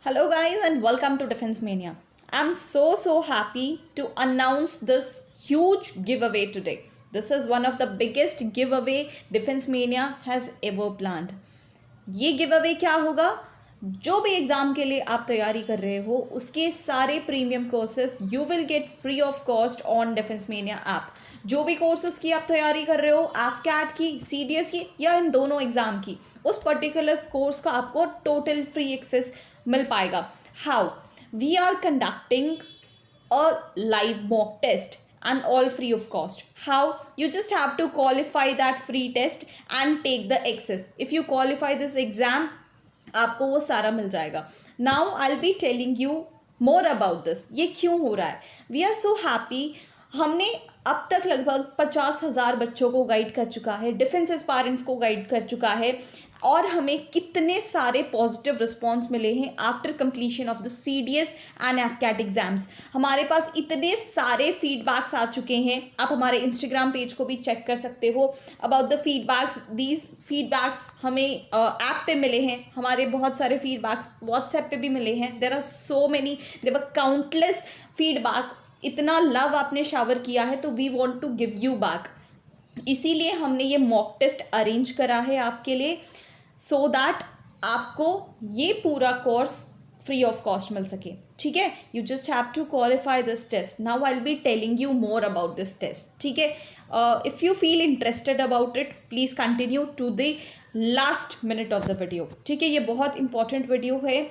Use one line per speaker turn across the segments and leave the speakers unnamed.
Hello, guys, and welcome to Defence Mania. I'm so happy to announce this huge giveaway today. This is one of the biggest giveaway Defence Mania has ever planned. ये give away क्या होगा? जो भी exam के लिए आप तैयारी कर रहे हो उसके सारे premium courses you will get free of cost on defence Mania app. जो भी कोर्सेस की आप तैयारी कर रहे हो, एफकैट की, सीडीएस की या इन दोनों एग्ज़ाम की, उस पर्टिकुलर कोर्स का आपको टोटल फ्री एक्सेस मिल पाएगा. How? We are conducting a live mock test and all free of cost. How? You just have to qualify that free test and take the access. If you qualify this exam, आपको वो सारा मिल जाएगा. Now I'll be telling you more about this. ये क्यों हो रहा है? We are so happy. हमने अब तक लगभग 50,000 बच्चों को गाइड कर चुका है, डिफेंस एस्पायरेंट्स को गाइड कर चुका है, और हमें कितने सारे पॉजिटिव रिस्पॉन्स मिले हैं after completion of the CDS and AFCAT exams. हमारे पास इतने सारे फीडबैक्स आ चुके हैं. आप हमारे इंस्टाग्राम पेज को भी चेक कर सकते हो about the feedbacks. These feedbacks हमें ऐप पे मिले हैं, हमारे बहुत सारे फीडबैक्स व्हाट्सएप पे भी मिले हैं. There are so many, there were countless feedback. इतना लव आपने शावर किया है तो we want to give you back. इसीलिए हमने ये मॉक टेस्ट अरेंज करा है आपके लिए, सो दैट आपको ये पूरा कोर्स फ्री ऑफ कॉस्ट मिल सके. ठीक है? You just have to qualify this test. Now I will be telling you more about this test. ठीक है? If you feel interested about it, please continue to the last minute of the video. ठीक है? ये बहुत important video है.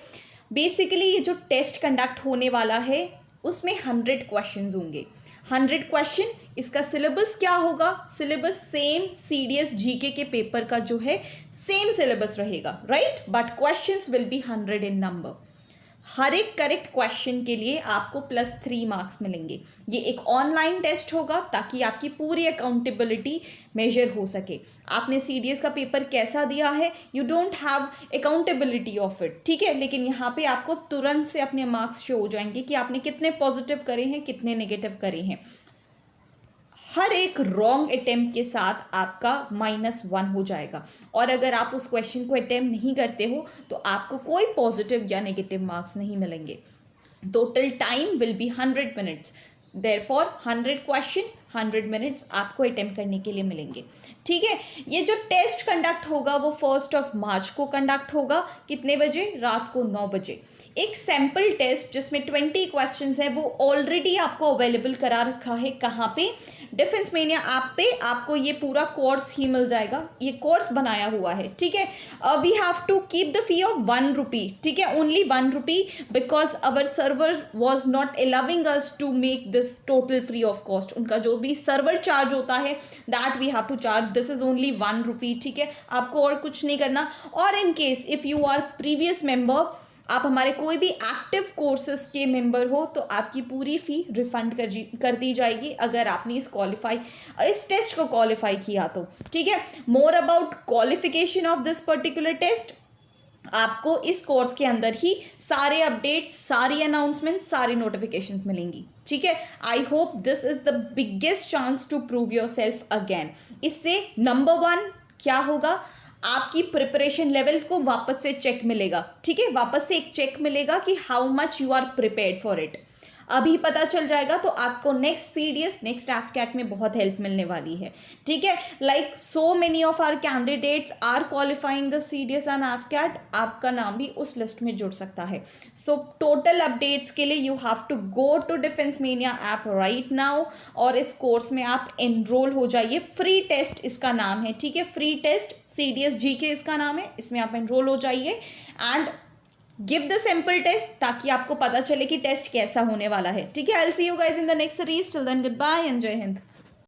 Basically ये जो test conduct होने वाला है उसमें 100 क्वेश्चंस होंगे. 100 क्वेश्चन. इसका सिलेबस क्या होगा? सिलेबस सेम सीडीएस जीके के पेपर का जो है सेम सिलेबस रहेगा, right? But questions will be 100 in number. हर एक करेक्ट क्वेश्चन के लिए आपको +3 मार्क्स मिलेंगे. ये एक ऑनलाइन टेस्ट होगा ताकि आपकी पूरी अकाउंटेबिलिटी मेजर हो सके. आपने सीडीएस का पेपर कैसा दिया है, you don't have accountability of it. ठीक है? लेकिन यहाँ पे आपको तुरंत से अपने मार्क्स शो हो जाएंगे कि आपने कितने पॉजिटिव करे हैं, कितने नेगेटिव करे हैं. हर एक रॉन्ग अटेम्प्ट के साथ आपका -1 हो जाएगा, और अगर आप उस क्वेश्चन को अटेम्प्ट नहीं करते हो तो आपको कोई पॉजिटिव या नेगेटिव मार्क्स नहीं मिलेंगे. Total time will be 100 minutes. Therefore 100 question 100 minutes आपको अटेम्प्ट करने के लिए मिलेंगे. ठीक है? ये जो टेस्ट कंडक्ट होगा वो 1 मार्च को कंडक्ट होगा. कितने बजे? रात को 9 बजे. एक सैम्पल टेस्ट जिसमें 20 क्वेश्चंस हैं वो ऑलरेडी आपको अवेलेबल करा रखा है. कहाँ पे? डिफेंस मेनिया ऐप पे आपको ये पूरा कोर्स ही मिल जाएगा. ये कोर्स बनाया हुआ है. ठीक है? We have to keep the fee of 1 rupee. ठीक है? Only 1 rupee, because our server was not allowing us to make this total free of cost. उनका जो भी सर्वर चार्ज होता है that we have to charge. This is only 1 rupee. ठीक है? आपको और कुछ नहीं करना. और in case if you are previous member, आप हमारे कोई भी एक्टिव कोर्सेज के मेंबर हो, तो आपकी पूरी फ़ी रिफंड कर दी जाएगी अगर आपने इस टेस्ट को क्वालिफाई किया तो. ठीक है? More about qualification of this particular test, आपको इस कोर्स के अंदर ही सारे अपडेट्स, सारी अनाउंसमेंट, सारी नोटिफिकेशंस मिलेंगी. ठीक है? I hope this is the biggest chance to prove yourself again. इससे नंबर 1 क्या होगा? आपकी प्रिपरेशन लेवल को वापस से चेक मिलेगा. ठीक है? वापस से एक चेक मिलेगा कि how much you are prepared for it. अभी पता चल जाएगा तो आपको नेक्स्ट सीडीएस, नेक्स्ट एफकैट में बहुत हेल्प मिलने वाली है. ठीक है? Like so many of our candidates are qualifying the CDS and AFCAT. आपका नाम भी उस लिस्ट में जुड़ सकता है. सो टोटल अपडेट्स के लिए you have to go to Defence Mania app right now, और इस कोर्स में आप एनरोल हो जाइए. फ्री टेस्ट इसका नाम है. ठीक है? फ्री टेस्ट सीडीएस जीके इसका नाम है. इसमें आप एनरोल हो जाइए and give the simple test ताकि आपको पता चले कि टेस्ट कैसा होने वाला है. ठीक है? I will see you guys in the next series. Till then goodbye and जय हिंद.